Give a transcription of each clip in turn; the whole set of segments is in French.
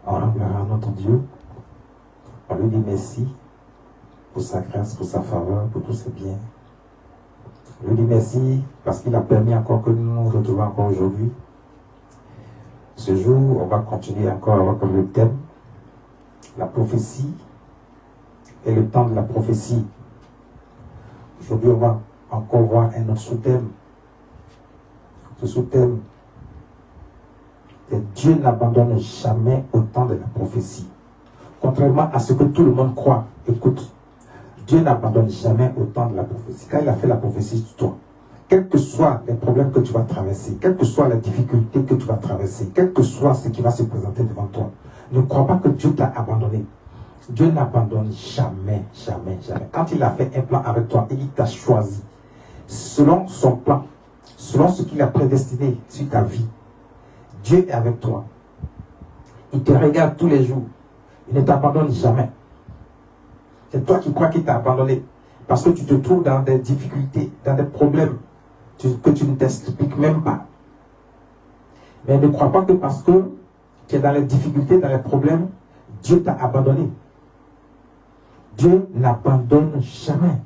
On rend gloire à notre Dieu. On lui dit merci pour sa grâce, pour sa faveur, pour tous ses biens. On lui dit merci parce qu'il a permis encore que nous nous retrouvions encore aujourd'hui. Ce jour, on va continuer encore avec le thème, la prophétie et le temps de la prophétie. Aujourd'hui, on va encore voir un autre sous-thème. Ce sous-thème, c'est Dieu n'abandonne jamais au temps de la prophétie. Contrairement à ce que tout le monde croit, écoute, Dieu n'abandonne jamais au temps de la prophétie. Quand il a fait la prophétie sur toi, quels que soient les problèmes que tu vas traverser, quelles que soient les difficultés que tu vas traverser, quel que soit ce qui va se présenter devant toi, ne crois pas que Dieu t'a abandonné. Dieu n'abandonne jamais, jamais, jamais. Quand il a fait un plan avec toi et il t'a choisi, selon son plan, selon ce qu'il a prédestiné sur ta vie, Dieu est avec toi. Il te regarde tous les jours. Il ne t'abandonne jamais. C'est toi qui crois qu'il t'a abandonné. Parce que tu te trouves dans des difficultés, dans des problèmes que tu ne t'expliques même pas. Mais ne crois pas que parce que tu es dans les difficultés, dans les problèmes, Dieu t'a abandonné. Dieu n'abandonne jamais.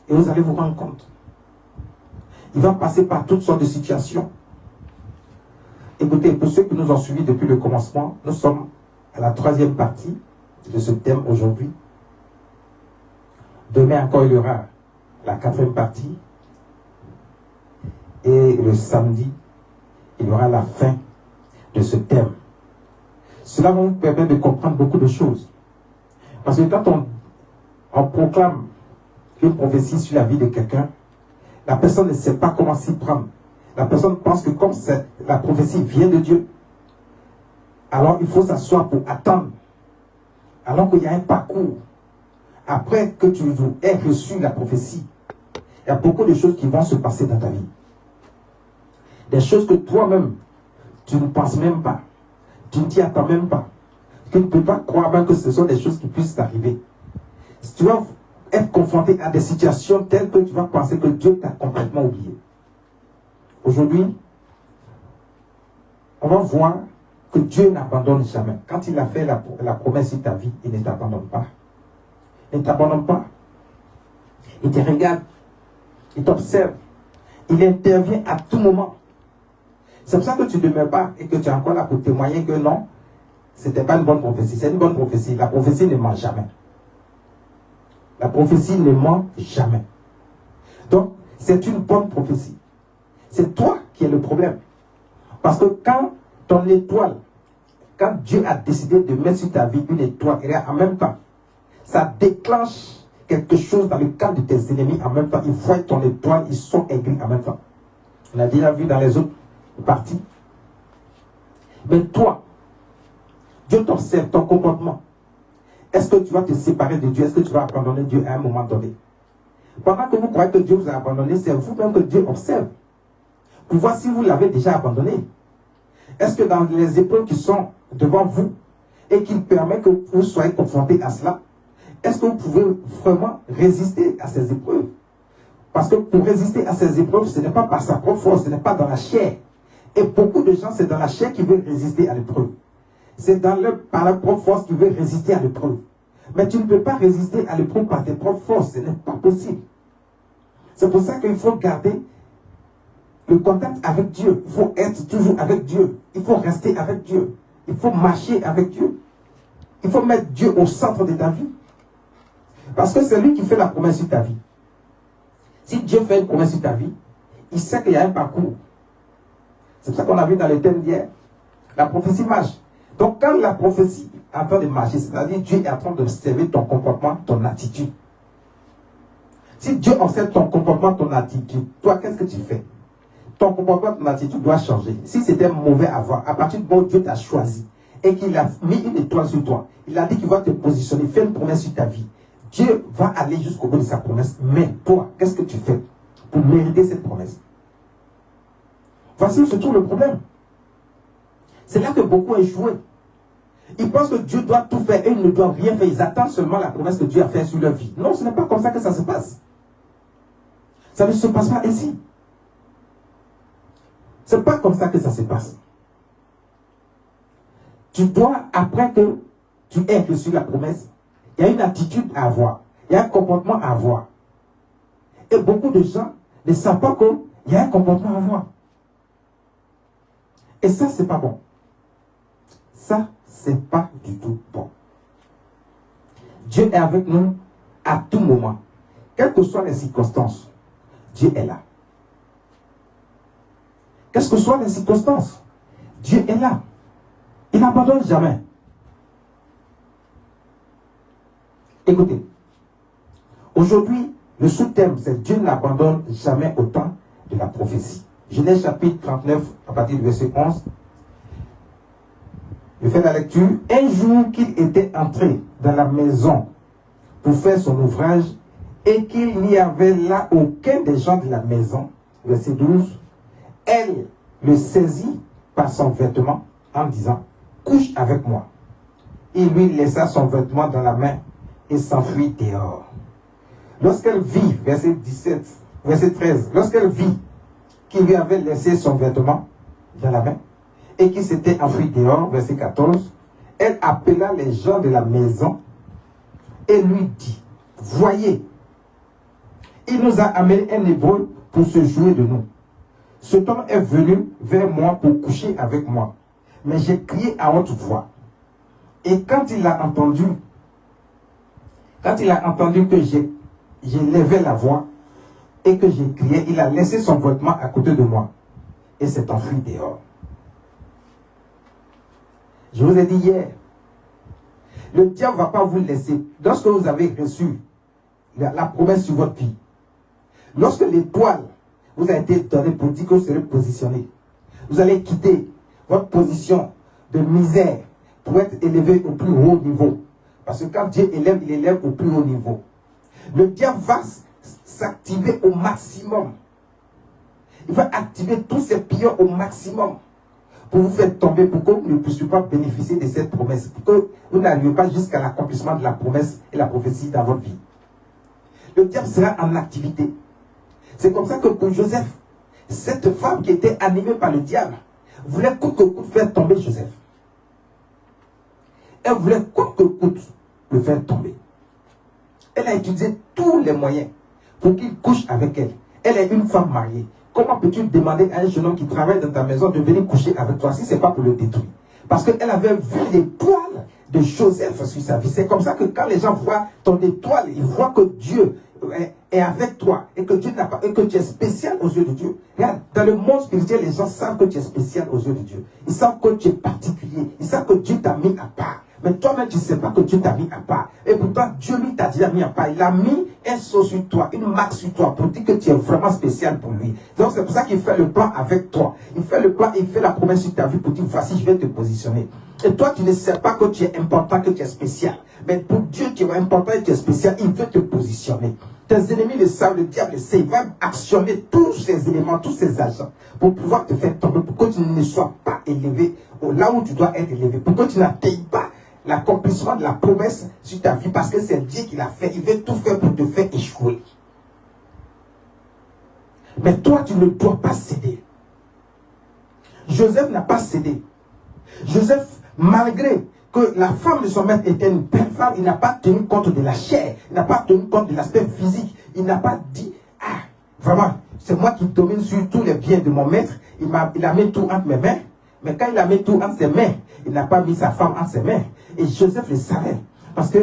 Et vous allez vous rendre compte. Il va passer par toutes sortes de situations. Écoutez, pour ceux qui nous ont suivis depuis le commencement, nous sommes à la 3e partie de ce thème aujourd'hui. Demain encore, il y aura la 4e partie. Et le samedi, il y aura la fin de ce thème. Cela va vous permettre de comprendre beaucoup de choses. Parce que quand on proclame une prophétie sur la vie de quelqu'un, la personne ne sait pas comment s'y prendre. La personne pense que comme la prophétie vient de Dieu, alors il faut s'asseoir pour attendre. Alors qu'il y a un parcours. Après que tu aies reçu la prophétie, il y a beaucoup de choses qui vont se passer dans ta vie. Des choses que toi-même, tu ne penses même pas. Tu ne t'y attends même pas. Tu ne peux pas croire même que ce sont des choses qui puissent t'arriver. Si tu vas être confronté à des situations telles que tu vas penser que Dieu t'a complètement oublié. Aujourd'hui, on va voir que Dieu n'abandonne jamais. Quand il a fait la promesse sur ta vie, il ne t'abandonne pas. Il ne t'abandonne pas. Il te regarde. Il t'observe. Il intervient à tout moment. C'est pour ça que tu ne demeures pas et que tu es encore là pour témoigner que non, ce n'était pas une bonne prophétie. C'est une bonne prophétie. La prophétie ne ment jamais. La prophétie ne ment jamais. Donc, c'est une bonne prophétie. C'est toi qui es le problème. Parce que quand ton étoile, quand Dieu a décidé de mettre sur ta vie une étoile, et en même temps, ça déclenche quelque chose dans le cadre de tes ennemis en même temps. Ils voient ton étoile, ils sont aigris en même temps. On a déjà vu dans les autres parties. Mais toi, Dieu t'observe ton comportement. Est-ce que tu vas te séparer de Dieu? Est-ce que tu vas abandonner Dieu à un moment donné? Pendant que vous croyez que Dieu vous a abandonné, c'est vous-même que Dieu observe. Pour voir si vous l'avez déjà abandonné. Est-ce que dans les épreuves qui sont devant vous et qu'il permet que vous soyez confrontés à cela, est-ce que vous pouvez vraiment résister à ces épreuves? Parce que pour résister à ces épreuves, ce n'est pas par sa propre force, ce n'est pas dans la chair. Et beaucoup de gens, c'est dans la chair qui veulent résister à l'épreuve. C'est par la propre force qu'ils veulent résister à l'épreuve. Mais tu ne peux pas résister à l'épreuve par tes propres forces, ce n'est pas possible. C'est pour ça qu'il faut garder le contact avec Dieu. Il faut être toujours avec Dieu. Il faut rester avec Dieu. Il faut marcher avec Dieu. Il faut mettre Dieu au centre de ta vie. Parce que c'est lui qui fait la promesse sur ta vie. Si Dieu fait une promesse sur ta vie, il sait qu'il y a un parcours. C'est pour ça qu'on a vu dans les thèmes d'hier. La prophétie marche. Donc quand la prophétie est en train de marcher, c'est-à-dire Dieu est en train d'observer ton comportement, ton attitude. Si Dieu observe ton comportement, ton attitude, toi, qu'est-ce que tu fais? Ton comportement, ton attitude doit changer. Si c'était mauvais avant, à partir du moment où Dieu t'a choisi et qu'il a mis une étoile sur toi, il a dit qu'il va te positionner, faire une promesse sur ta vie. Dieu va aller jusqu'au bout de sa promesse. Mais toi, qu'est-ce que tu fais pour mériter cette promesse? Voici où se trouve le problème. C'est là que beaucoup échoué. Ils pensent que Dieu doit tout faire et ils ne doivent rien faire. Ils attendent seulement la promesse que Dieu a faite sur leur vie. Non, ce n'est pas comme ça que ça se passe. Ça ne se passe pas ainsi. Ce n'est pas comme ça que ça se passe. tu dois, après que tu aies reçu la promesse, il y a une attitude à avoir, il y a un comportement à avoir. Et beaucoup de gens ne savent pas qu'il y a un comportement à avoir. Et ça, c'est pas bon. Ça, c'est pas du tout bon. Dieu est avec nous à tout moment. Quelles que soient les circonstances, Dieu est là. Quelles que soient les circonstances, Dieu est là. Il n'abandonne jamais. Écoutez, aujourd'hui, le sous-thème, c'est Dieu n'abandonne jamais au temps de la prophétie. Genèse chapitre 39, à partir du verset 11. Je fais la lecture. Un jour qu'il était entré dans la maison pour faire son ouvrage et qu'il n'y avait là aucun des gens de la maison, verset 12, elle le saisit par son vêtement en disant, couche avec moi. Il lui laissa son vêtement dans la main et s'enfuit dehors. Lorsqu'elle vit, verset 13, lorsqu'elle vit qu'il lui avait laissé son vêtement dans la main et qu'il s'était enfui dehors, verset 14, elle appela les gens de la maison et lui dit, voyez, il nous a amené un hébreu pour se jouer de nous. Cet homme est venu vers moi pour coucher avec moi, mais j'ai crié à haute voix. Et quand il a entendu que j'ai levé la voix et que j'ai crié, il a laissé son vêtement à côté de moi et s'est enfui dehors. Je vous ai dit hier, le diable ne va pas vous laisser. Lorsque vous avez reçu la promesse sur votre vie, lorsque l'étoile vous a été donnée pour dire que vous serez positionné, vous allez quitter votre position de misère pour être élevé au plus haut niveau. Parce que quand Dieu élève, il élève au plus haut niveau. Le diable va s'activer au maximum. Il va activer tous ses pilleurs au maximum pour vous faire tomber, pour que vous ne puissiez pas bénéficier de cette promesse, pour que vous n'arrivez pas jusqu'à l'accomplissement de la promesse et la prophétie dans votre vie. Le diable sera en activité. C'est comme ça que pour Joseph, cette femme qui était animée par le diable voulait coûte que coûte faire tomber Joseph. Elle voulait coûte que coûte le faire tomber. Elle a utilisé tous les moyens pour qu'il couche avec elle. Elle est une femme mariée. Comment peux-tu demander à un jeune homme qui travaille dans ta maison de venir coucher avec toi si ce n'est pas pour le détruire? Parce qu'elle avait vu l'étoile de Joseph sur sa vie. C'est comme ça que quand les gens voient ton étoile, ils voient que Dieu est avec toi et que Dieu n'a pas, et que tu es spécial aux yeux de Dieu. Regarde, dans le monde spirituel, les gens savent que tu es spécial aux yeux de Dieu. Ils savent que tu es particulier. Ils savent que Dieu t'a mis à part. Mais toi-même, tu ne sais pas que Dieu t'a mis à part. Et pourtant, Dieu lui t'a déjà mis à part. Il a mis un sceau sur toi, une marque sur toi, pour dire que tu es vraiment spécial pour lui. Donc c'est pour ça qu'il fait le plan avec toi. Il fait le plan, il fait la promesse sur ta vie pour dire, voici, je vais te positionner. Et toi, tu ne sais pas que tu es important, que tu es spécial. Mais pour Dieu, tu es important et tu es spécial. Il veut te positionner. Tes ennemis le savent, le diable le sait. Il va actionner tous ces éléments, tous ces agents pour pouvoir te faire tomber, pour que tu ne sois pas élevé là où tu dois être élevé, pour que tu n'atteignes pas l'accomplissement de la promesse sur ta vie, parce que c'est Dieu qui l'a fait. Il veut tout faire pour te faire échouer. Mais toi, tu ne dois pas céder. Joseph n'a pas cédé. Joseph, malgré que la femme de son maître était une belle femme, il n'a pas tenu compte de la chair, il n'a pas tenu compte de l'aspect physique. Il n'a pas dit, ah, vraiment, c'est moi qui domine sur tous les biens de mon maître. Il a mis tout entre mes mains. Mais quand il a mis tout entre ses mains, il n'a pas mis sa femme entre ses mains. Et Joseph le savait. Parce que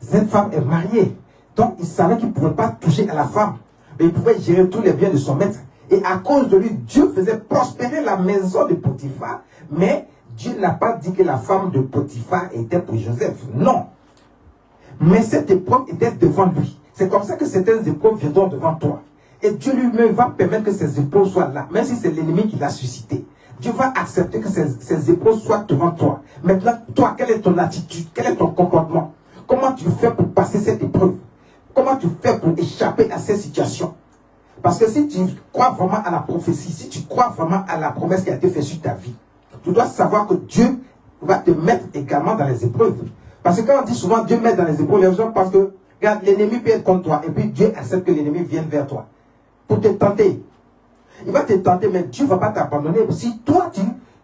cette femme est mariée. Donc il savait qu'il ne pouvait pas toucher à la femme. Mais il pouvait gérer tous les biens de son maître. Et à cause de lui, Dieu faisait prospérer la maison de Potiphar. Mais Dieu n'a pas dit que la femme de Potiphar était pour Joseph. Non. Mais cette épreuve était devant lui. C'est comme ça que certaines épreuves viendront devant toi. Et Dieu lui-même va permettre que ces épreuves soient là. Même si c'est l'ennemi qui l'a suscité. Dieu va accepter que ces épreuves soient devant toi. Maintenant, toi, quelle est ton attitude? Quel est ton comportement? Comment tu fais pour passer cette épreuve? Comment tu fais pour échapper à cette situation? Parce que si tu crois vraiment à la prophétie, si tu crois vraiment à la promesse qui a été faite sur ta vie, tu dois savoir que Dieu va te mettre également dans les épreuves. Parce que quand on dit souvent Dieu met dans les épreuves, les gens pensent que regarde, l'ennemi peut être contre toi et puis Dieu accepte que l'ennemi vienne vers toi pour te tenter. Il va te tenter, mais Dieu ne va pas t'abandonner. Si toi,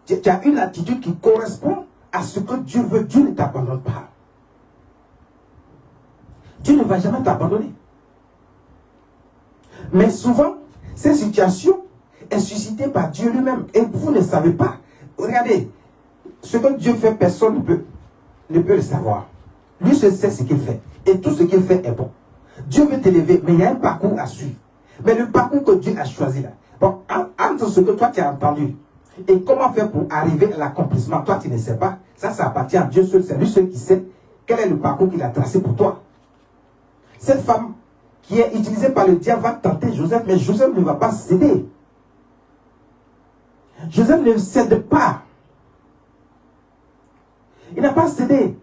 tu as une attitude qui correspond à ce que Dieu veut, Dieu ne t'abandonne pas. Dieu ne va jamais t'abandonner. Mais souvent, cette situation est suscitée par Dieu lui-même. Et vous ne savez pas. Regardez, ce que Dieu fait, personne ne peut le savoir. Lui seul sait ce qu'il fait. Et tout ce qu'il fait est bon. Dieu veut t'élever, mais il y a un parcours à suivre. Mais le parcours que Dieu a choisi là, bon, entre ce que toi tu as entendu et comment faire pour arriver à l'accomplissement, toi tu ne sais pas. Ça appartient à Dieu seul. C'est lui seul qui sait quel est le parcours qu'il a tracé pour toi. Cette femme qui est utilisée par le diable va tenter Joseph, mais Joseph ne va pas céder. Joseph ne cède pas. Il n'a pas cédé.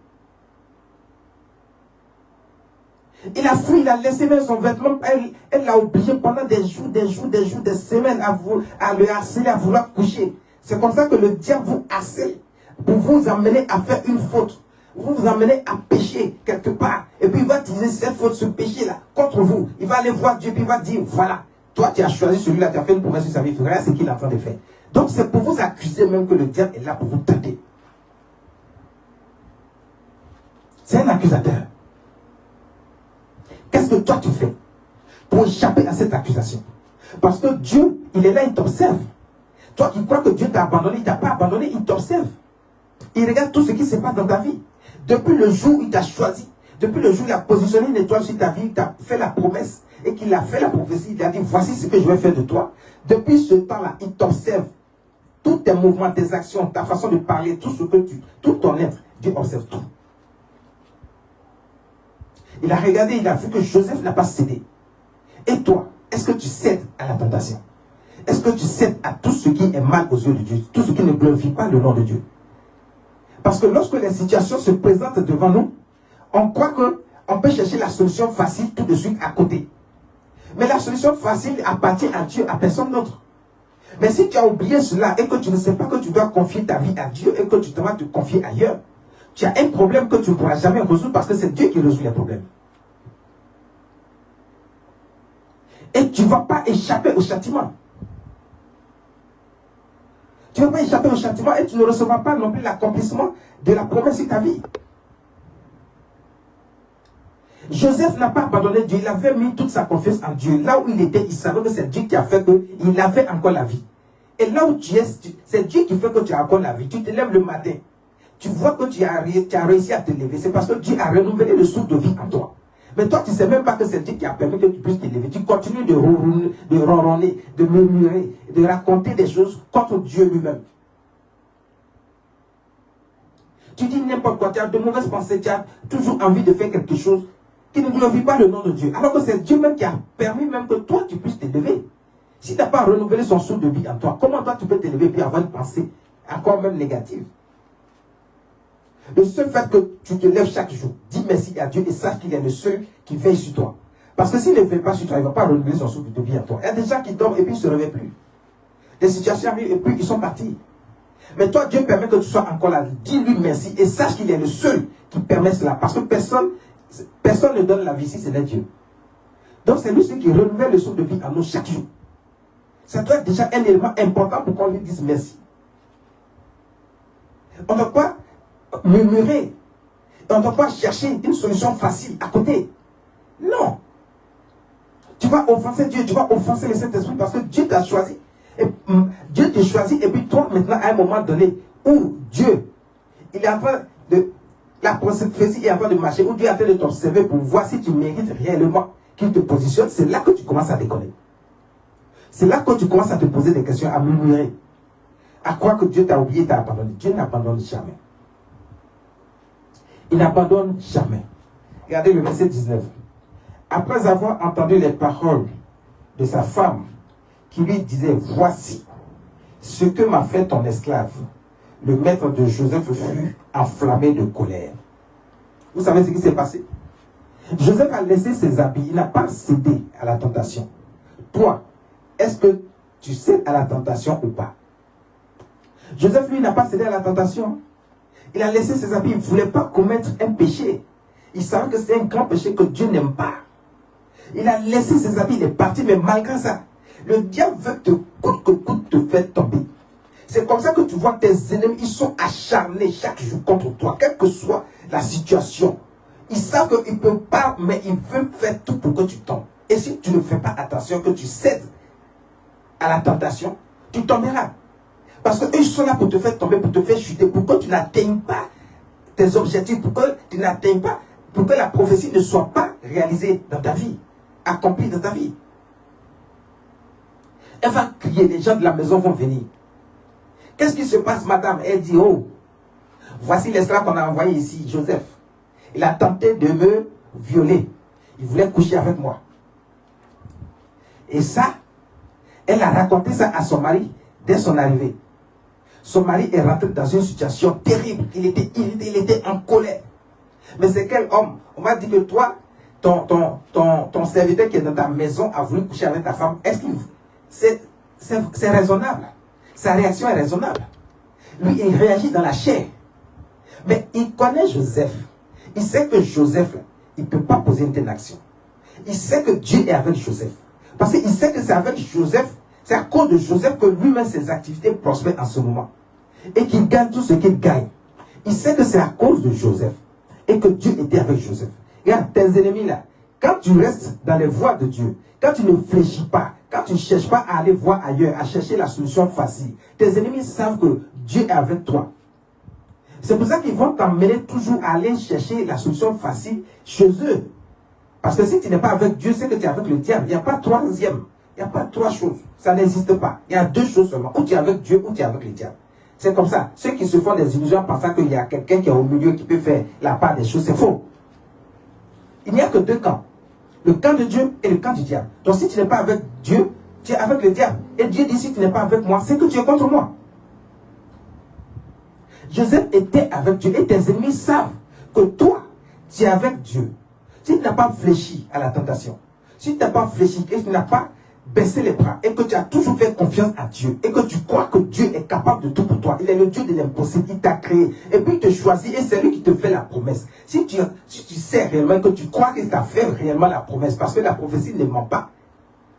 Il a fui, il a laissé même son vêtement. Elle l'a oublié pendant des jours, des semaines à le harceler, à vouloir coucher. C'est comme ça que le diable vous harcèle pour vous amener à faire une faute. Vous amenez à pécher quelque part. Et puis il va utiliser cette faute, ce péché-là, contre vous. Il va aller voir Dieu, puis il va dire, voilà, toi tu as choisi celui-là, tu as fait une promesse sur sa vie. Regarde ce qu'il est en train de faire. Donc c'est pour vous accuser même que le diable est là pour vous tenter. C'est un accusateur. Qu'est-ce que toi tu fais pour échapper à cette accusation? Parce que Dieu, il est là, il t'observe. Toi qui crois que Dieu t'a abandonné, il ne t'a pas abandonné, il t'observe. Il regarde tout ce qui se passe dans ta vie. Depuis le jour où il t'a choisi, depuis le jour où il a positionné une étoile sur ta vie, il t'a fait la promesse et qu'il a fait la prophétie, il a dit voici ce que je vais faire de toi. Depuis ce temps-là, il t'observe. Tous tes mouvements, tes actions, ta façon de parler, tout ton être, Dieu observe tout. Il a regardé, il a vu que Joseph n'a pas cédé. Et toi, est-ce que tu cèdes à la tentation? Est-ce que tu cèdes à tout ce qui est mal aux yeux de Dieu? Tout ce qui ne glorifie pas le nom de Dieu? Parce que lorsque les situations se présentent devant nous, on croit qu'on peut chercher la solution facile tout de suite à côté. Mais la solution facile appartient à Dieu, à personne d'autre. Mais si tu as oublié cela et que tu ne sais pas que tu dois confier ta vie à Dieu et que tu dois te confier ailleurs, tu as un problème que tu ne pourras jamais résoudre parce que c'est Dieu qui résout les problèmes. Et tu ne vas pas échapper au châtiment. Tu ne vas pas échapper au châtiment et tu ne recevras pas non plus l'accomplissement de la promesse de ta vie. Joseph n'a pas abandonné Dieu, il avait mis toute sa confiance en Dieu. Là où il était, il savait que c'est Dieu qui a fait qu'il avait encore la vie. Et là où tu es, c'est Dieu qui fait que tu as encore la vie. Tu te lèves le matin, tu vois que tu as réussi à te lever. C'est parce que Dieu a renouvelé le souffle de vie en toi. Mais toi, tu ne sais même pas que c'est Dieu qui a permis que tu puisses te lever. Tu continues de ronronner, de murmurer, de raconter des choses contre Dieu lui-même. Tu dis n'importe quoi, tu as de mauvaises pensées, tu as toujours envie de faire quelque chose qui ne glorifie pas le nom de Dieu. Alors que c'est Dieu même qui a permis même que toi, tu puisses te lever. Si tu n'as pas renouvelé son souffle de vie en toi, comment toi, tu peux te lever et avoir une pensée encore même négative? Le seul fait que tu te lèves chaque jour, dis merci à Dieu et sache qu'il est le seul qui veille sur toi. Parce que s'il ne veille pas sur toi, il ne va pas renouveler son souffle de vie en toi. Il y a des gens qui dorment et puis ils ne se réveillent plus. Des situations arrivent et puis ils sont partis. Mais toi, Dieu permet que tu sois encore là. Dis-lui merci et sache qu'il est le seul qui permet cela. Parce que personne ne donne la vie si ce n'est Dieu. Donc c'est lui celui qui renouvelle le souffle de vie en nous chaque jour. Ça doit être déjà un élément important pour qu'on lui dise merci. On ne doit pas murmurer. On ne doit pas chercher une solution facile à côté. Non. Tu vas offenser Dieu, tu vas offenser le Saint-Esprit parce que Dieu t'a choisi. Et, Dieu te choisit et puis toi maintenant à un moment donné où Dieu, il est en train de, la prophétie est en train de marcher, où Dieu est en train de t'observer pour voir si tu mérites réellement qu'il te positionne, c'est là que tu commences à déconner. C'est là que tu commences à te poser des questions, à murmurer, à croire que Dieu t'a oublié, t'a abandonné. Dieu n'abandonne jamais. Il n'abandonne jamais. Regardez le verset 19. Après avoir entendu les paroles de sa femme, qui lui disait, voici ce que m'a fait ton esclave. Le maître de Joseph fut enflammé de colère. Vous savez ce qui s'est passé? Joseph a laissé ses habits, il n'a pas cédé à la tentation. Toi, est-ce que tu cèdes à la tentation ou pas? Joseph, lui, n'a pas cédé à la tentation. Il a laissé ses habits, il ne voulait pas commettre un péché. Il savait que c'est un grand péché que Dieu n'aime pas. Il a laissé ses habits, il est parti, mais malgré ça, le diable veut coûte que coûte te faire tomber. C'est comme ça que tu vois tes ennemis, ils sont acharnés chaque jour contre toi, quelle que soit la situation. Ils savent qu'ils ne peuvent pas, mais ils veulent faire tout pour que tu tombes. Et si tu ne fais pas attention, que tu cèdes à la tentation, tu tomberas. Parce qu'eux sont là pour te faire tomber, pour te faire chuter, pour que tu n'atteignes pas tes objectifs, pour que tu n'atteignes pas, pour que la prophétie ne soit pas réalisée dans ta vie, accomplie dans ta vie. Elle va crier, les gens de la maison vont venir. Qu'est-ce qui se passe, madame? Elle dit, oh, voici l'esclave qu'on a envoyé ici, Joseph. Il a tenté de me violer. Il voulait coucher avec moi. Et ça, elle a raconté ça à son mari dès son arrivée. Son mari est rentré dans une situation terrible. Il était en colère. Mais c'est quel homme? On m'a dit que toi, ton serviteur qui est dans ta maison a voulu coucher avec ta femme. Est-ce que c'est raisonnable? Sa réaction est raisonnable. Lui, il réagit dans la chair. Mais il connaît Joseph. Il sait que Joseph, il ne peut pas poser une telle action. Il sait que Dieu est avec Joseph. Parce qu'il sait que c'est avec Joseph, c'est à cause de Joseph que lui-même ses activités prospèrent en ce moment. Et qu'il gagne tout ce qu'il gagne. Il sait que c'est à cause de Joseph. Et que Dieu était avec Joseph. Regarde, tes ennemis là, quand tu restes dans les voies de Dieu, quand tu ne fléchis pas, quand tu ne cherches pas à aller voir ailleurs, à chercher la solution facile, tes ennemis savent que Dieu est avec toi. C'est pour ça qu'ils vont t'emmener toujours à aller chercher la solution facile chez eux. Parce que si tu n'es pas avec Dieu, c'est que tu es avec le diable. Il n'y a pas troisième. Il n'y a pas trois choses. Ça n'existe pas. Il y a deux choses seulement. Ou tu es avec Dieu, ou tu es avec le diable. C'est comme ça. Ceux qui se font des illusions en pensant qu'il y a quelqu'un qui est au milieu qui peut faire la part des choses, c'est faux. Il n'y a que deux camps. Le camp de Dieu et le camp du diable. Donc si tu n'es pas avec Dieu, tu es avec le diable. Et Dieu dit, si tu n'es pas avec moi, c'est que tu es contre moi. Joseph était avec Dieu. Et tes ennemis savent que toi, tu es avec Dieu. Si tu n'as pas fléchi à la tentation, si tu n'as pas fléchi et tu n'as pas baissé les bras, et que tu as toujours fait confiance à Dieu, et que tu crois que Dieu est capable de tout pour toi, il est le Dieu de l'impossible, il t'a créé, et puis il te choisit, et c'est lui qui te fait la promesse. Si tu sais réellement, que tu crois qu'il t'a fait réellement la promesse, parce que la prophétie ne ment pas,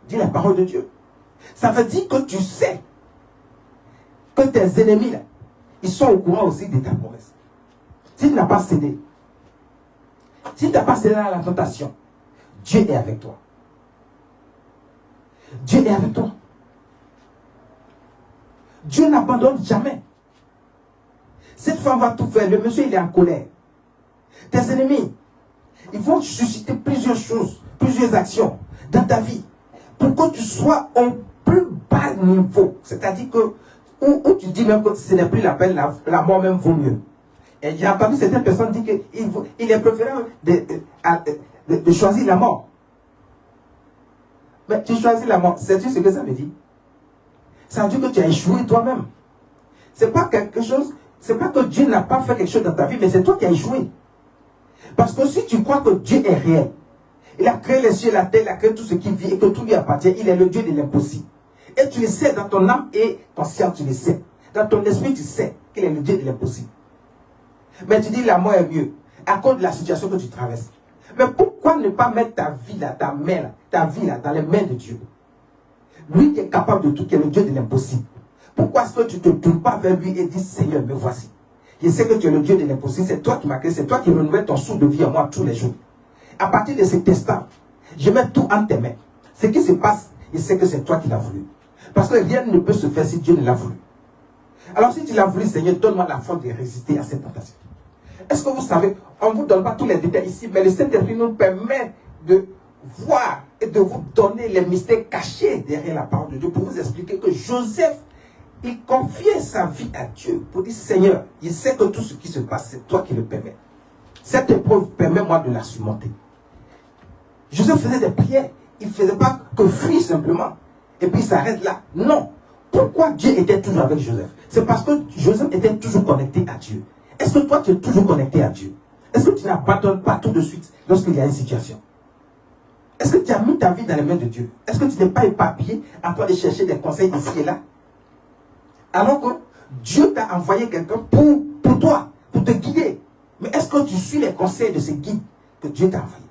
dis la parole de Dieu. Ça veut dire que tu sais que tes ennemis, là, ils sont au courant aussi de ta promesse. Si tu n'as pas cédé, si tu n'as pas cédé à la tentation, Dieu est avec toi. Dieu est avec toi. Dieu n'abandonne jamais. Cette femme va tout faire. Le monsieur, il est en colère. Tes ennemis, ils vont susciter plusieurs choses, plusieurs actions dans ta vie pour que tu sois au plus bas niveau. C'est-à-dire que, où tu dis même que ce n'est plus la peine, la mort même vaut mieux. Et j'ai entendu certaines personnes dire qu'il est préférable de choisir la mort. Mais tu choisis la mort. Sais-tu ce que ça veut dire? Ça veut dire que tu as échoué toi-même. C'est pas quelque chose, c'est pas que Dieu n'a pas fait quelque chose dans ta vie, mais c'est toi qui as échoué. Parce que si tu crois que Dieu est réel, il a créé les cieux et la terre, il a créé tout ce qui vit et que tout lui appartient, il est le Dieu de l'impossible. Et tu le sais dans ton âme et conscience, tu le sais. Dans ton esprit, tu sais qu'il est le Dieu de l'impossible. Mais tu dis la mort est mieux à cause de la situation que tu traverses. Mais pourquoi ne pas mettre ta vie là, ta main là, ta vie là, dans les mains de Dieu? Lui qui est capable de tout, qui est le Dieu de l'impossible. Pourquoi est-ce que tu ne te tournes pas vers lui et dis, Seigneur, me voici. Je sais que tu es le Dieu de l'impossible, c'est toi qui m'as créé, c'est toi qui renouvelles ton souffle de vie en moi tous les jours. À partir de cet instant, je mets tout en tes mains. Ce qui se passe, je sais que c'est toi qui l'as voulu. Parce que rien ne peut se faire si Dieu ne l'a voulu. Alors si tu l'as voulu, Seigneur, donne-moi la force de résister à cette tentation. Est-ce que vous savez, on ne vous donne pas tous les détails ici, mais le Saint-Esprit nous permet de voir et de vous donner les mystères cachés derrière la parole de Dieu pour vous expliquer que Joseph, il confiait sa vie à Dieu pour dire, Seigneur, il sait que tout ce qui se passe, c'est toi qui le permets. Cette épreuve, permet-moi de la surmonter. Joseph faisait des prières. Il ne faisait pas que fuir simplement. Et puis il s'arrête là. Non. Pourquoi Dieu était toujours avec Joseph? C'est parce que Joseph était toujours connecté à Dieu. Est-ce que toi, tu es toujours connecté à Dieu? Est-ce que tu n'abandonnes pas tout de suite lorsqu'il y a une situation? Est-ce que tu as mis ta vie dans les mains de Dieu? Est-ce que tu n'es pas éparpillé en train de chercher des conseils ici et là? Alors que Dieu t'a envoyé quelqu'un pour toi, pour te guider. Mais est-ce que tu suis les conseils de ce guide que Dieu t'a envoyé?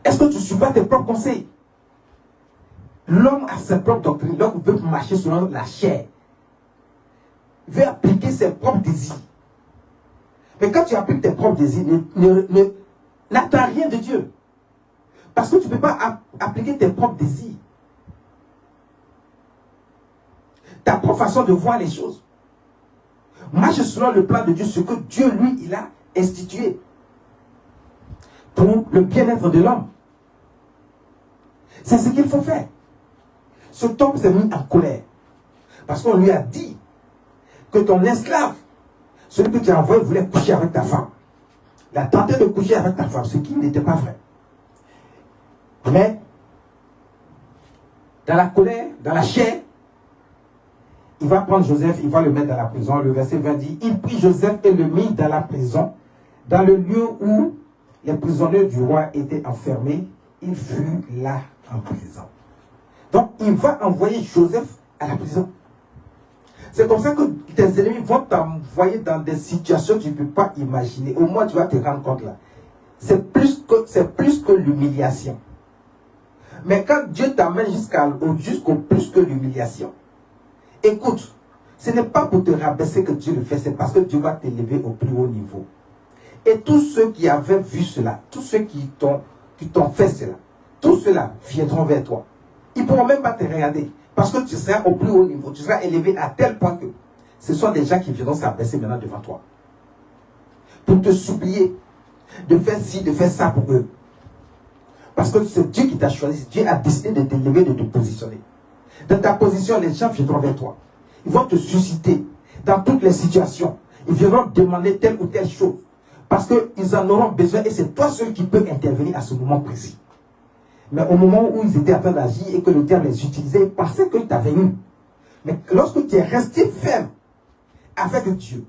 Est-ce que tu ne suis pas tes propres conseils? L'homme a ses propres doctrines, donc il veut marcher selon la chair. Il veut appliquer ses propres désirs. Mais quand tu appliques tes propres désirs, n'attends rien de Dieu. Parce que tu ne peux pas appliquer tes propres désirs. Ta propre façon de voir les choses. Marche selon le plan de Dieu, ce que Dieu, lui, il a institué pour le bien-être de l'homme. C'est ce qu'il faut faire. Cet homme s'est mis en colère. Parce qu'on lui a dit que ton esclave, celui que tu as envoyé, voulait coucher avec ta femme. Il a tenté de coucher avec ta femme, ce qui n'était pas vrai. Mais, dans la colère, dans la chair, il va prendre Joseph, il va le mettre dans la prison. Le verset 20 dit, il prit Joseph et le mit dans la prison, dans le lieu où les prisonniers du roi étaient enfermés. Il fut là en prison. Donc, il va envoyer Joseph à la prison. C'est comme ça que tes ennemis vont t'envoyer dans des situations que tu ne peux pas imaginer. Au moins, tu vas te rendre compte là. C'est plus que l'humiliation. Mais quand Dieu t'amène jusqu'au plus que l'humiliation, écoute, ce n'est pas pour te rabaisser que Dieu le fait, c'est parce que Dieu va t'élever au plus haut niveau. Et tous ceux qui avaient vu cela, tous ceux qui t'ont fait cela, tous ceux-là viendront vers toi. Ils ne pourront même pas te regarder. Parce que tu seras au plus haut niveau. Tu seras élevé à tel point que ce sont des gens qui viendront s'abaisser maintenant devant toi. Pour te supplier de faire ci, de faire ça pour eux. Parce que c'est Dieu qui t'a choisi. Dieu a décidé de t'élever, de te positionner. Dans ta position, les gens viendront vers toi. Ils vont te susciter dans toutes les situations. Ils viendront demander telle ou telle chose. Parce qu'ils en auront besoin et c'est toi seul qui peux intervenir à ce moment précis. Mais au moment où ils étaient en train d'agir et que le diable les utilisait, ils pensaient que tu avais eu. Mais lorsque tu es resté ferme avec Dieu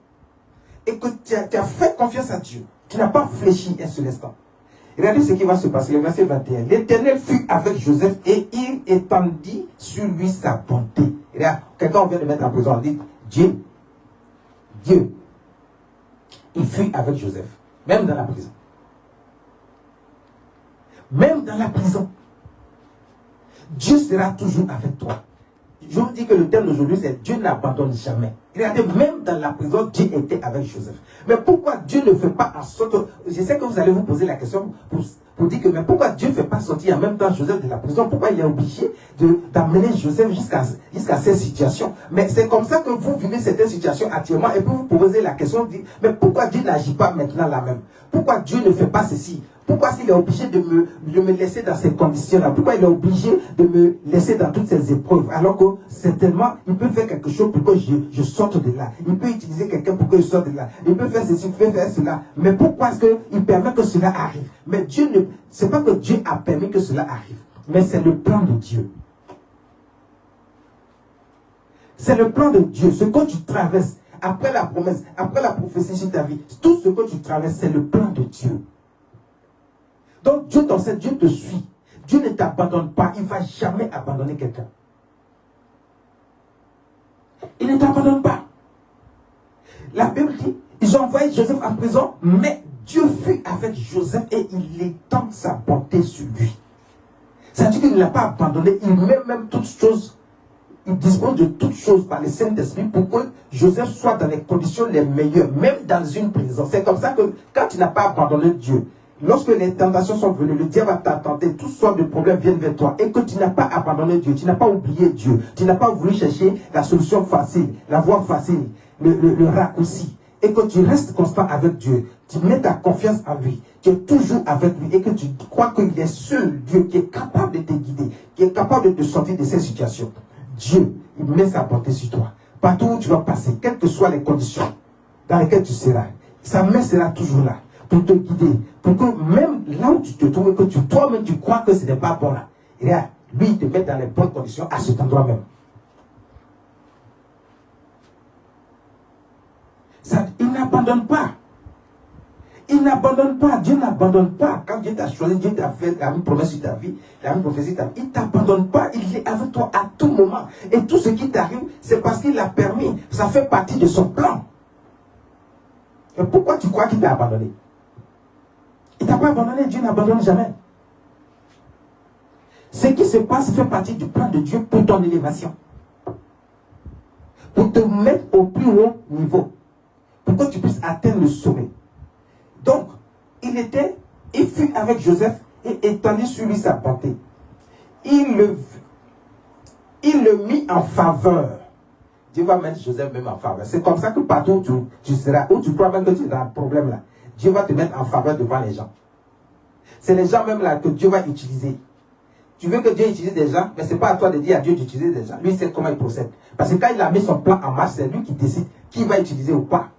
et que tu as fait confiance à Dieu, tu n'as pas fléchi un seul instant. Regardez ce qui va se passer, le verset 21. L'Éternel fut avec Joseph et il étendit sur lui sa bonté. Quelqu'un vient de mettre en prison, on dit Dieu, il fut avec Joseph, même dans la prison. Même dans la prison, Dieu sera toujours avec toi. Je vous dis que le thème d'aujourd'hui, c'est Dieu n'abandonne jamais. Regardez, même dans la prison, Dieu était avec Joseph. Mais pourquoi Dieu ne fait pas en sorte... Je sais que vous allez vous poser la question pour dire que, mais pourquoi Dieu ne fait pas sortir en même temps Joseph de la prison? Pourquoi il est obligé d'amener Joseph jusqu'à cette situation? Mais c'est comme ça que vous vivez certaines situations actuellement et puis vous posez la question, mais pourquoi Dieu n'agit pas maintenant là même? Pourquoi Dieu ne fait pas ceci? Pourquoi s'il est obligé de me laisser dans ces conditions-là? Pourquoi il est obligé de me laisser dans toutes ces épreuves? Alors que certainement, il peut faire quelque chose pour que je sorte de là. Il peut utiliser quelqu'un pour que je sorte de là. Il peut faire ceci, il peut faire cela. Mais pourquoi est-ce qu'il permet que cela arrive? Mais Dieu ne... C'est pas que Dieu a permis que cela arrive. Mais c'est le plan de Dieu. C'est le plan de Dieu. Ce que tu traverses, après la promesse, après la prophétie sur ta vie, tout ce que tu traverses, c'est le plan de Dieu. Donc Dieu t'enseigne, Dieu te suit. Dieu ne t'abandonne pas. Il ne va jamais abandonner quelqu'un. Il ne t'abandonne pas. La Bible dit, ils ont envoyé Joseph en prison, mais Dieu fut avec Joseph et il étend sa bonté sur lui. C'est-à-dire qu'il ne l'a pas abandonné. Il met même toutes choses. Il dispose de toutes choses par le Saint-Esprit pour que Joseph soit dans les conditions les meilleures, même dans une prison. C'est comme ça que quand tu n'as pas abandonné Dieu, lorsque les tentations sont venues, le diable va t'attenter, toutes sortes de problèmes viennent vers toi, et que tu n'as pas abandonné Dieu, tu n'as pas oublié Dieu, tu n'as pas voulu chercher la solution facile, la voie facile, le raccourci, et que tu restes constant avec Dieu, tu mets ta confiance en lui, tu es toujours avec lui, et que tu crois qu'il est seul Dieu qui est capable de te guider, qui est capable de te sortir de ces situations. Dieu, il met sa bonté sur toi. Partout où tu vas passer, quelles que soient les conditions dans lesquelles tu seras, sa main sera toujours là pour te guider, pour que même là où tu te trouves, que toi-même tu crois que ce n'est pas bon là, et là, lui, il te met dans les bonnes conditions à cet endroit même. Ça, il n'abandonne pas. Il n'abandonne pas. Dieu n'abandonne pas. Quand Dieu t'a choisi, Dieu t'a fait la même promesse sur ta vie, la même prophétie sur ta vie, il ne t'abandonne pas. Il est avec toi à tout moment. Et tout ce qui t'arrive, c'est parce qu'il l'a permis. Ça fait partie de son plan. Et pourquoi tu crois qu'il t'a abandonné? Il ne t'a pas abandonné. Dieu n'abandonne jamais. Ce qui se passe fait partie du plan de Dieu pour ton élévation. Pour te mettre au plus haut niveau. Pour que tu puisses atteindre le sommet. Donc, il fut avec Joseph et étendit sur lui sa bonté. Il le mit en faveur. Dieu va mettre Joseph même en faveur. C'est comme ça que partout où tu seras, où tu crois même que tu es dans un problème là, Dieu va te mettre en faveur devant les gens. C'est les gens même là que Dieu va utiliser. Tu veux que Dieu utilise des gens, mais ce n'est pas à toi de dire à Dieu d'utiliser des gens. Lui, c'est comment il procède. Parce que quand il a mis son plan en marche, c'est lui qui décide qui va utiliser ou pas.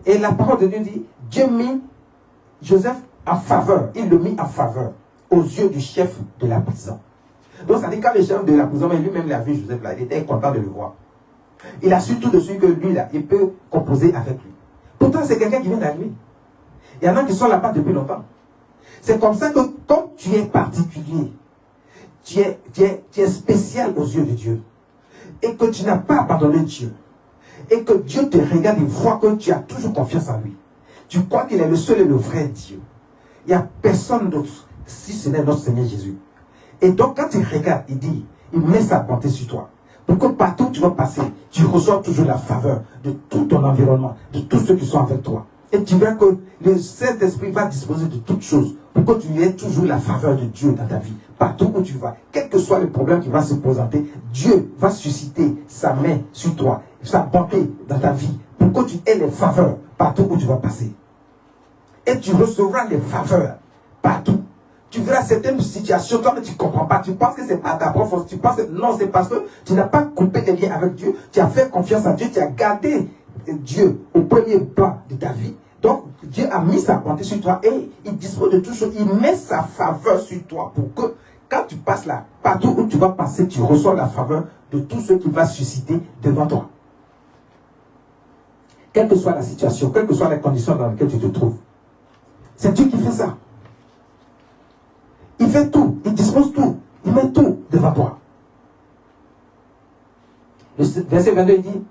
Et la parole de Dieu dit, Dieu mit Joseph en faveur. Il le mit en faveur aux yeux du chef de la prison. Donc ça dit quand le chef de la prison, lui-même l'a vu Joseph là, il était content de le voir. Il a su tout de suite que lui là, il peut composer avec lui. Pourtant c'est quelqu'un qui vient d'arriver. Il y en a qui sont là-bas depuis longtemps. C'est comme ça que comme tu es particulier, tu es spécial aux yeux de Dieu, et que tu n'as pas abandonné Dieu, et que Dieu te regarde et voit que tu as toujours confiance en lui. Tu crois qu'il est le seul et le vrai Dieu. Il n'y a personne d'autre, si ce n'est notre Seigneur Jésus. Et donc quand il regarde, il dit, il met sa bonté sur toi. Pour que partout où tu vas passer, tu reçois toujours la faveur de tout ton environnement, de tous ceux qui sont avec toi. Et tu verras que le Saint-Esprit va disposer de toutes choses pour que tu aies toujours la faveur de Dieu dans ta vie. Partout où tu vas, quel que soit le problème qui va se présenter, Dieu va susciter sa main sur toi, sa bonté dans ta vie, pour que tu aies les faveurs partout où tu vas passer. Et tu recevras les faveurs partout. Tu verras certaines situations, toi tu ne comprends pas, tu penses que c'est pas ta propre force, tu penses que non, c'est parce que tu n'as pas coupé les liens avec Dieu, tu as fait confiance à Dieu, tu as gardé Dieu au premier plan de ta vie. Donc Dieu a mis sa bonté sur toi et il dispose de toutes choses, il met sa faveur sur toi pour que quand tu passes là, partout où tu vas passer, tu reçois la faveur de tout ce qui va susciter devant toi. Quelle que soit la situation, quelles que soient les conditions dans lesquelles tu te trouves. C'est Dieu qui fait ça. Il fait tout, il dispose tout, il met tout devant toi. Le verset 22 il dit,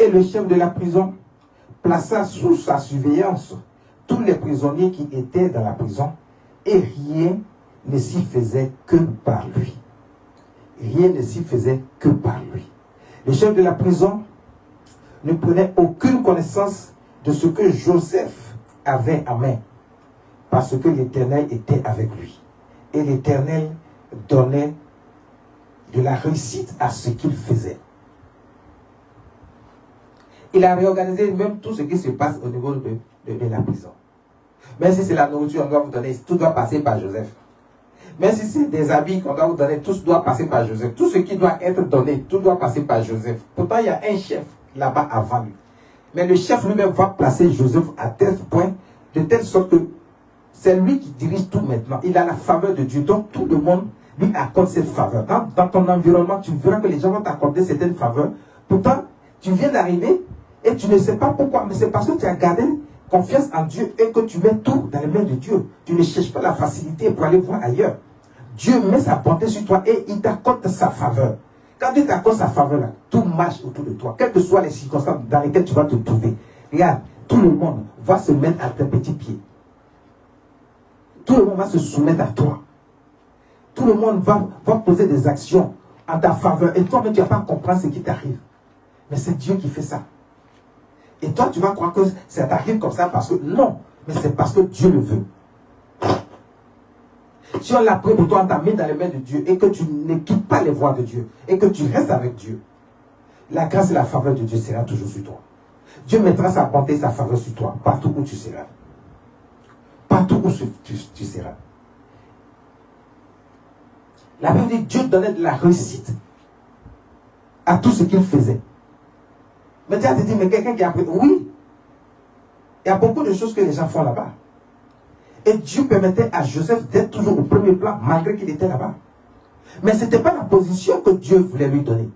et le chef de la prison plaça sous sa surveillance tous les prisonniers qui étaient dans la prison, et rien ne s'y faisait que par lui. Rien ne s'y faisait que par lui. Le chef de la prison ne prenait aucune connaissance de ce que Joseph avait en main, parce que l'Éternel était avec lui. Et l'Éternel donnait de la réussite à ce qu'il faisait. Il a réorganisé même tout ce qui se passe au niveau de la prison. Même si c'est la nourriture qu'on doit vous donner, tout doit passer par Joseph. Même si c'est des habits qu'on doit vous donner, tout doit passer par Joseph. Tout ce qui doit être donné, tout doit passer par Joseph. Pourtant, il y a un chef là-bas avant lui. Mais le chef lui-même va placer Joseph à tel point, de telle sorte que c'est lui qui dirige tout maintenant. Il a la faveur de Dieu. Donc tout le monde lui accorde cette faveur. Dans ton environnement, tu verras que les gens vont t'accorder certaines faveurs. Pourtant, tu viens d'arriver et tu ne sais pas pourquoi. Mais c'est parce que tu as gardé confiance en Dieu et que tu mets tout dans les mains de Dieu. Tu ne cherches pas la facilité pour aller voir ailleurs. Dieu met sa bonté sur toi et il t'accorde sa faveur. Quand Dieu t'accorde sa faveur, là, tout marche autour de toi. Quelles que soient les circonstances dans lesquelles tu vas te trouver. Regarde, tout le monde va se mettre à tes petits pieds. Tout le monde va se soumettre à toi. Tout le monde va poser des actions en ta faveur. Et toi, mais tu ne vas pas comprendre ce qui t'arrive. Mais c'est Dieu qui fait ça. Et toi, tu vas croire que ça t'arrive comme ça parce que non. Mais c'est parce que Dieu le veut. Si on l'a pris pour toi, on t'a mis dans les mains de Dieu et que tu ne quittes pas les voies de Dieu et que tu restes avec Dieu, la grâce et la faveur de Dieu sera toujours sur toi. Dieu mettra sa bonté et sa faveur sur toi partout où tu seras. Partout où tu seras. La Bible dit que Dieu donnait de la réussite à tout ce qu'il faisait. Mais tu as dit, mais quelqu'un qui a appris, oui, il y a beaucoup de choses que les gens font là-bas. Et Dieu permettait à Joseph d'être toujours au premier plan, malgré qu'il était là-bas. Mais ce n'était pas la position que Dieu voulait lui donner.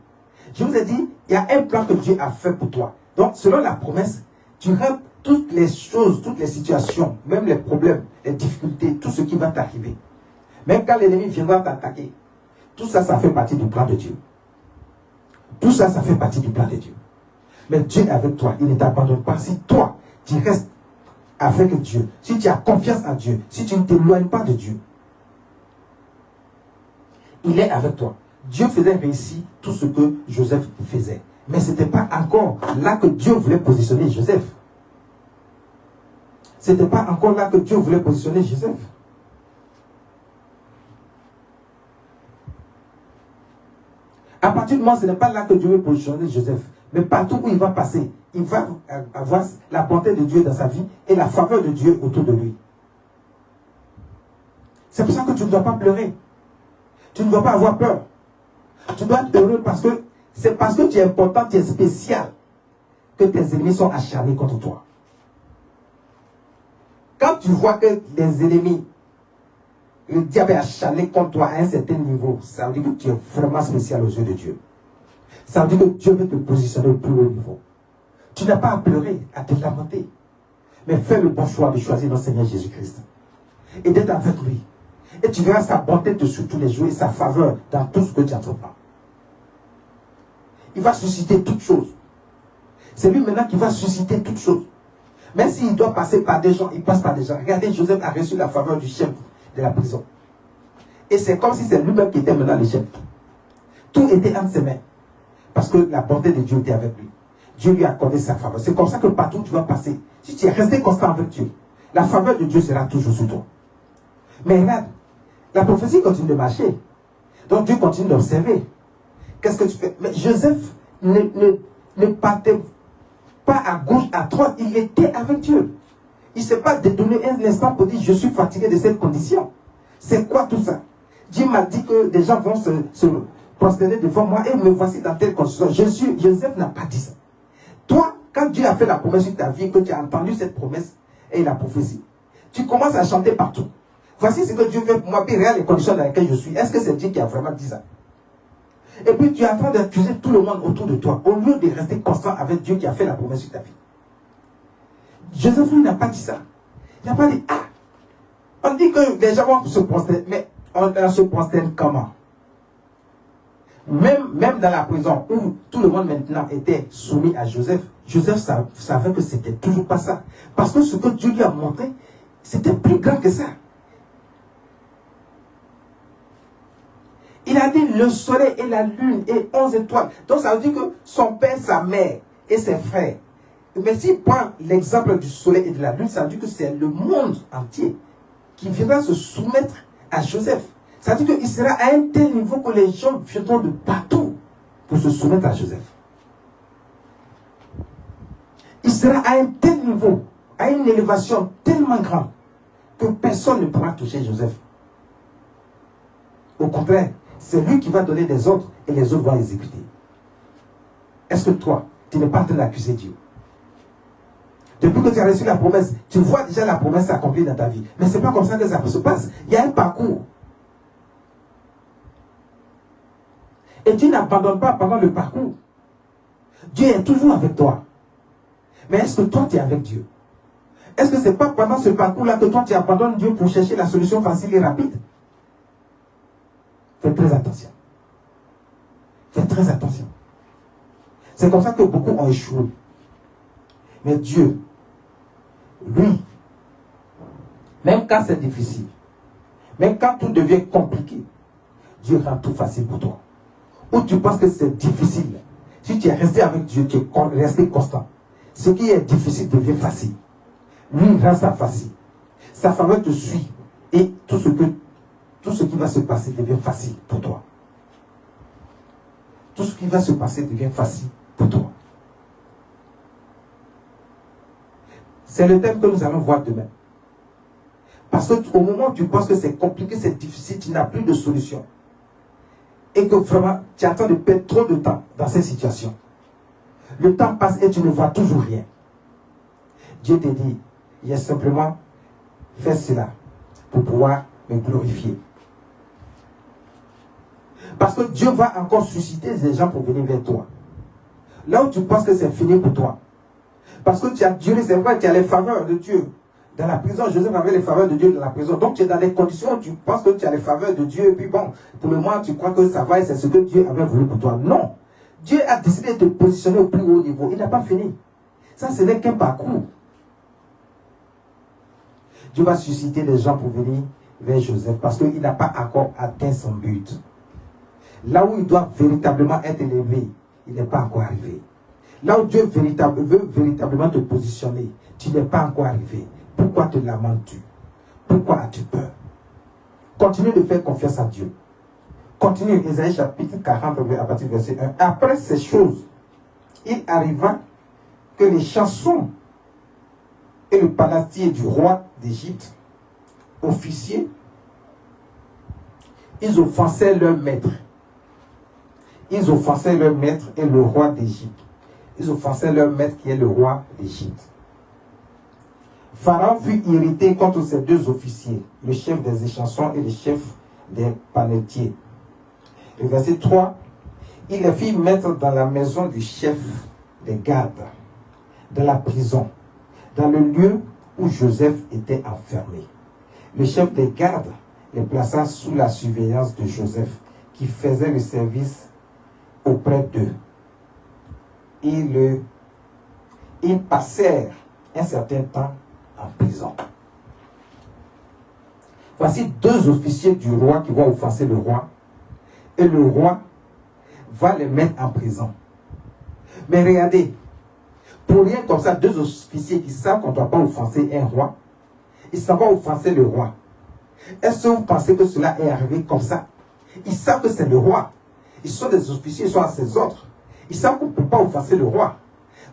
Je vous ai dit, il y a un plan que Dieu a fait pour toi. Donc, selon la promesse, tu rentres toutes les choses, toutes les situations, même les problèmes, les difficultés, tout ce qui va t'arriver. Même quand l'ennemi viendra t'attaquer, tout ça, ça fait partie du plan de Dieu. Tout ça, ça fait partie du plan de Dieu. Mais Dieu est avec toi, il ne t'abandonne pas. Si toi, tu restes avec Dieu, si tu as confiance en Dieu, si tu ne t'éloignes pas de Dieu, Il est avec toi. Dieu faisait réussir tout ce que Joseph faisait. Mais ce n'était pas encore là que Dieu voulait positionner Joseph. Ce n'était pas encore là que Dieu voulait positionner Joseph. À partir du moment où ce n'est pas là que Dieu veut positionner Joseph, mais partout où il va passer, il va avoir la bonté de Dieu dans sa vie et la faveur de Dieu autour de lui. C'est pour ça que tu ne dois pas pleurer. Tu ne dois pas avoir peur. Tu dois être heureux parce que c'est parce que tu es important, tu es spécial, que tes ennemis sont acharnés contre toi. Quand tu vois que les ennemis, le diable est acharné contre toi à un certain niveau, ça veut dire que tu es vraiment spécial aux yeux de Dieu. Ça veut dire que Dieu veut te positionner au plus haut niveau. Tu n'as pas à pleurer, à te lamenter, mais fais le bon choix de choisir notre Seigneur Jésus-Christ et d'être avec lui. Et tu verras sa bonté dessus tous les jours et sa faveur dans tout ce que tu entreprends. Il va susciter toutes choses. C'est lui maintenant qui va susciter toutes choses. Même s'il doit passer par des gens, il passe par des gens. Regardez, Joseph a reçu la faveur du chef de la prison. Et c'est comme si c'est lui-même qui était maintenant le chef. Tout était entre ses mains. Parce que la bonté de Dieu était avec lui. Dieu lui a accordé sa faveur. C'est comme ça que partout où tu vas passer, si tu es resté constant avec Dieu, la faveur de Dieu sera toujours sur toi. Mais regarde, la prophétie continue de marcher. Donc Dieu continue d'observer. Qu'est-ce que tu fais? Mais Joseph ne partait pas à gauche, à droite. Il était avec Dieu. Il ne s'est pas détourné un instant pour dire je suis fatigué de cette condition. C'est quoi tout ça? Dieu m'a dit que des gens vont se prosterner devant moi et me voici dans telle condition. Joseph n'a pas dit ça. Toi, quand Dieu a fait la promesse sur ta vie, que tu as entendu cette promesse et la prophétie, tu commences à chanter partout. Voici ce que Dieu veut pour moi, puis regarde les conditions dans lesquelles je suis. Est-ce que c'est Dieu qui a vraiment dit ça? Et puis tu es en train d'accuser tout le monde autour de toi, au lieu de rester constant avec Dieu qui a fait la promesse sur ta vie. Joseph, lui, n'a pas dit ça. Il n'a pas dit, ah, on dit que les gens vont se prosterner, mais on se prosterne comment? Même dans la prison où tout le monde maintenant était soumis à Joseph, Joseph savait que c'était toujours pas ça. Parce que ce que Dieu lui a montré, c'était plus grand que ça. Il a dit le soleil et la lune et 11 étoiles. Donc ça veut dire que son père, sa mère et ses frères. Mais s'il prend l'exemple du soleil et de la lune, ça veut dire que c'est le monde entier qui viendra se soumettre à Joseph. Ça veut dire qu'il sera à un tel niveau que les gens viendront de partout pour se soumettre à Joseph. Il sera à un tel niveau, à une élévation tellement grande que personne ne pourra toucher Joseph. Au contraire, c'est lui qui va donner des ordres et les autres vont exécuter. Est-ce que toi, tu n'es pas en train d'accuser Dieu? Depuis que tu as reçu la promesse, tu vois déjà la promesse s'accomplir dans ta vie. Mais ce n'est pas comme ça que ça se passe. Il y a un parcours. Et tu n'abandonnes pas pendant le parcours. Dieu est toujours avec toi. Mais est-ce que toi, tu es avec Dieu? Est-ce que ce n'est pas pendant ce parcours-là que toi, tu abandonnes Dieu pour chercher la solution facile et rapide? Fais très attention. Fais très attention. C'est comme ça que beaucoup ont échoué. Mais Dieu, lui, même quand c'est difficile, même quand tout devient compliqué, Dieu rend tout facile pour toi. Ou tu penses que c'est difficile, si tu es resté avec Dieu, tu es resté constant, ce qui est difficile devient facile. Lui, il rend ça facile. Sa faveur te suit et tout ce qui va se passer devient facile pour toi. Tout ce qui va se passer devient facile pour toi. C'est le thème que nous allons voir demain. Parce qu'au moment où tu penses que c'est compliqué, c'est difficile, tu n'as plus de solution. Et que vraiment, tu es en train de perdre trop de temps dans cette situation. Le temps passe et tu ne vois toujours rien. Dieu te dit, il y a simplement fait cela pour pouvoir me glorifier. Parce que Dieu va encore susciter des gens pour venir vers toi. Là où tu penses que c'est fini pour toi. Parce que tu as Dieu, c'est vrai, tu as les faveurs de Dieu. Dans la prison, Joseph avait les faveurs de Dieu dans la prison. Donc tu es dans les conditions où tu penses que tu as les faveurs de Dieu. Et puis bon, pour le moment, tu crois que ça va et c'est ce que Dieu avait voulu pour toi. Non. Dieu a décidé de te positionner au plus haut niveau. Il n'a pas fini. Ça, ce n'est qu'un parcours. Dieu va susciter des gens pour venir vers Joseph parce qu'il n'a pas encore atteint son but. Là où il doit véritablement être élevé, il n'est pas encore arrivé. Là où Dieu veut véritablement te positionner, tu n'es pas encore arrivé. Pourquoi te lamentes-tu? Pourquoi as-tu peur? Continue de faire confiance à Dieu. Continue, Ésaïe chapitre 40, à partir du verset 1. Après ces choses, il arriva que les chansons et le palatier du roi d'Égypte, officiers, ils offensaient leur maître. Ils offensaient leur maître et le roi d'Égypte. Ils offensaient leur maître qui est le roi d'Égypte. Pharaon fut irrité contre ces deux officiers, le chef des échansons et le chef des panetiers. Le verset 3, il les fit mettre dans la maison du chef des gardes, dans la prison, dans le lieu où Joseph était enfermé. Le chef des gardes les plaça sous la surveillance de Joseph, qui faisait le service auprès d'eux. Ils passèrent un certain temps en prison. Voici deux officiers du roi qui vont offenser le roi, et le roi va les mettre en prison. Mais regardez, pour rien comme ça, deux officiers qui savent qu'on ne doit pas offenser un roi, ils s'en vont offenser le roi. Est-ce que vous pensez que cela est arrivé comme ça? Ils savent que c'est le roi. Ils sont des officiers, ils sont à ses ordres. Ils savent qu'on ne peut pas offenser le roi.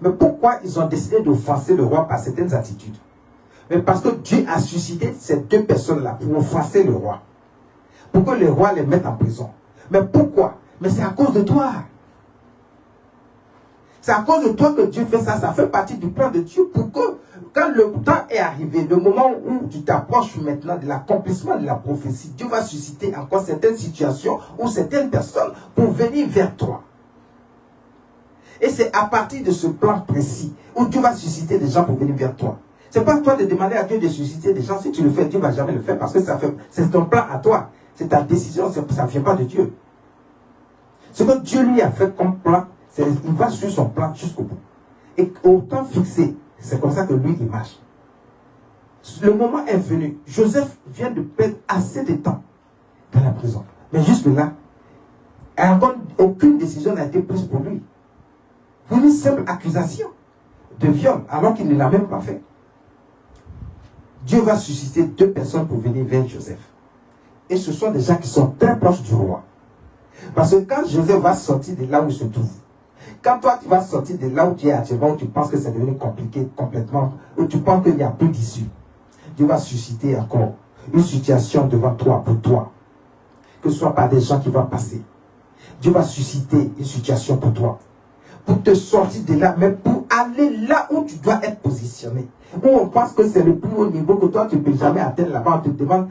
Mais pourquoi ils ont décidé d'offenser le roi par certaines attitudes? Mais parce que Dieu a suscité ces deux personnes-là pour offenser le roi. Pour que le roi les mette en prison. Mais pourquoi? Mais c'est à cause de toi. C'est à cause de toi que Dieu fait ça. Ça fait partie du plan de Dieu pour que, quand le temps est arrivé, le moment où tu t'approches maintenant de l'accomplissement de la prophétie, Dieu va susciter encore certaines situations ou certaines personnes pour venir vers toi. Et c'est à partir de ce plan précis où Dieu va susciter des gens pour venir vers toi. Ce n'est pas toi de demander à Dieu de susciter des gens. Si tu le fais, Dieu ne va jamais le faire parce que c'est ton plan à toi. C'est ta décision, ça ne vient pas de Dieu. Ce que Dieu lui a fait comme plan, il va suivre son plan jusqu'au bout. Et au temps fixé, c'est comme ça que lui, il marche. Le moment est venu. Joseph vient de perdre assez de temps dans la prison. Mais jusque-là, aucune décision n'a été prise pour lui. Une simple accusation de viol, alors qu'il ne l'a même pas fait. Dieu va susciter deux personnes pour venir vers Joseph. Et ce sont des gens qui sont très proches du roi. Parce que quand Joseph va sortir de là où il se trouve, quand toi tu vas sortir de là où tu es actuellement, où tu penses que c'est devenu compliqué complètement, où tu penses qu'il n'y a plus d'issue, Dieu va susciter encore une situation devant toi, pour toi. Que ce soit par des gens qui vont passer. Dieu va susciter une situation pour toi. Pour te sortir de là, mais pour aller là où tu dois être positionné. Où on pense que c'est le plus haut niveau que toi tu ne peux jamais atteindre là-bas. On te demande,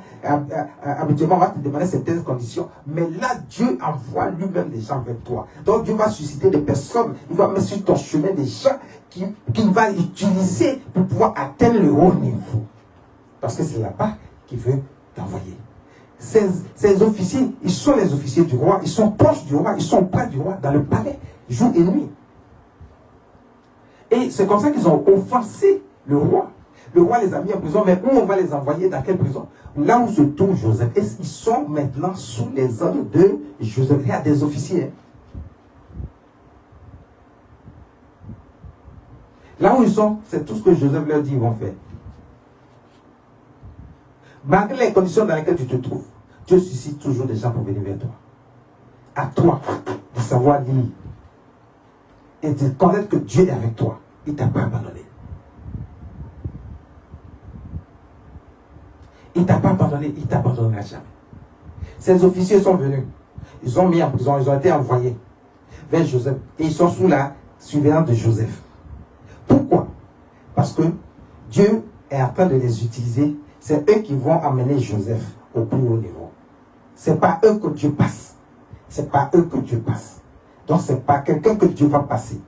habituellement on va te demander certaines conditions. Mais là, Dieu envoie lui-même des gens vers toi. Donc Dieu va susciter des personnes, il va mettre sur ton chemin des gens qu'il va utiliser pour pouvoir atteindre le haut niveau. Parce que c'est là-bas qu'il veut t'envoyer. Ces officiers, ils sont les officiers du roi, ils sont proches du roi, ils sont près du roi, dans le palais, jour et nuit. Et c'est comme ça qu'ils ont offensé le roi. Le roi les a mis en prison, mais où on va les envoyer? Dans quelle prison? Là où se trouve Joseph. Et ils sont maintenant sous les ordres de Joseph. Il y a des officiers. Là où ils sont, c'est tout ce que Joseph leur dit, ils vont faire. Malgré les conditions dans lesquelles tu te trouves, Dieu suscite toujours des gens pour venir vers toi. À toi de savoir lire et de connaître que Dieu est avec toi. Il ne t'a pas abandonné. Il ne t'a pas abandonné, il ne t'abandonnera jamais. Ces officiers sont venus. Ils ont mis en prison, ils ont été envoyés vers Joseph. Et ils sont sous la surveillance de Joseph. Pourquoi? Parce que Dieu est en train de les utiliser. C'est eux qui vont amener Joseph au plus haut niveau. Ce n'est pas eux que Dieu passe. Ce n'est pas eux que Dieu passe. Donc ce n'est pas quelqu'un que Dieu va passer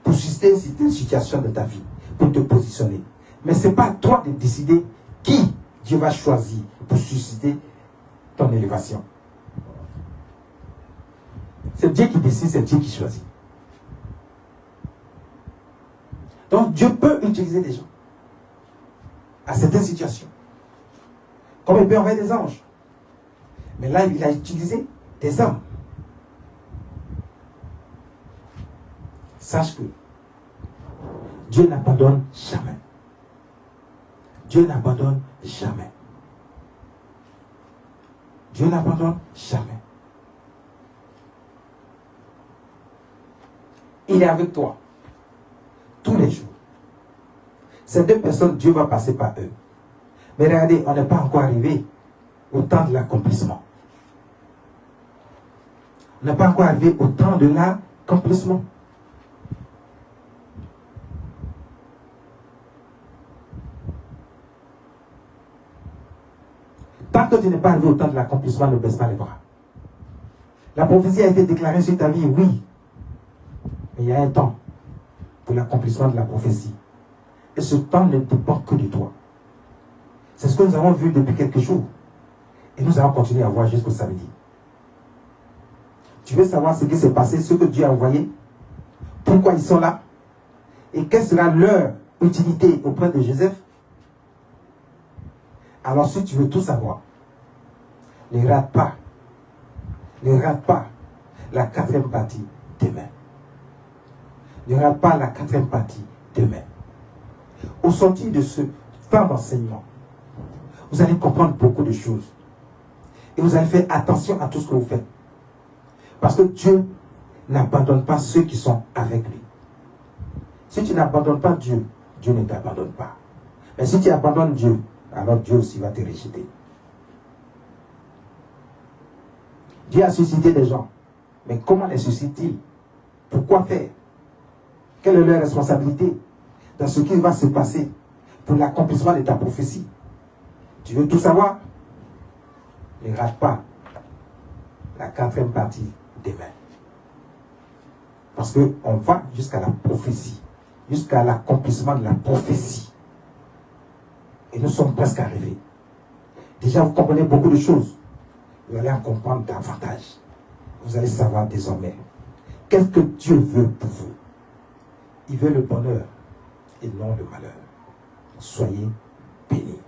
pour susciter une situation de ta vie, pour te positionner. Mais ce n'est pas à toi de décider qui Dieu va choisir pour susciter ton élévation. C'est Dieu qui décide, c'est Dieu qui choisit. Donc Dieu peut utiliser des gens à certaines situations. Comme il peut envoyer des anges. Mais là, il a utilisé des hommes. sache que Dieu n'abandonne jamais. Dieu n'abandonne jamais. Dieu n'abandonne jamais. Il est avec toi tous les jours. Ces deux personnes, Dieu va passer par eux. Mais regardez, on n'est pas encore arrivé au temps de l'accomplissement. On n'est pas encore arrivé au temps de l'accomplissement. Tant que tu n'es pas arrivé au temps de l'accomplissement, ne baisse pas les bras. La prophétie a été déclarée sur ta vie, oui. Mais il y a un temps pour l'accomplissement de la prophétie. Et ce temps ne dépend que de toi. C'est ce que nous avons vu depuis quelques jours. Et nous allons continuer à voir jusqu'au samedi. Tu veux savoir ce qui s'est passé, ce que Dieu a envoyé? Pourquoi ils sont là? Et quelle sera leur utilité auprès de Joseph? Alors si tu veux tout savoir, ne rate pas la 4e partie demain. Ne rate pas la 4e partie demain. Au sortir de ce temps d'enseignement, vous allez comprendre beaucoup de choses. Et vous allez faire attention à tout ce que vous faites. Parce que Dieu n'abandonne pas ceux qui sont avec lui. Si tu n'abandonnes pas Dieu, Dieu ne t'abandonne pas. Mais si tu abandonnes Dieu, alors Dieu aussi va te rejeter. Dieu a suscité des gens. Mais comment les suscite-t-il? Pourquoi faire? Quelle est leur responsabilité dans ce qui va se passer pour l'accomplissement de ta prophétie? Tu veux tout savoir? Ne rate pas la 4e partie demain. Parce qu'on va jusqu'à la prophétie, jusqu'à l'accomplissement de la prophétie. Et nous sommes presque arrivés. Déjà, vous comprenez beaucoup de choses. Vous allez en comprendre davantage. Vous allez savoir désormais qu'est-ce que Dieu veut pour vous. Il veut le bonheur et non le malheur. Soyez bénis.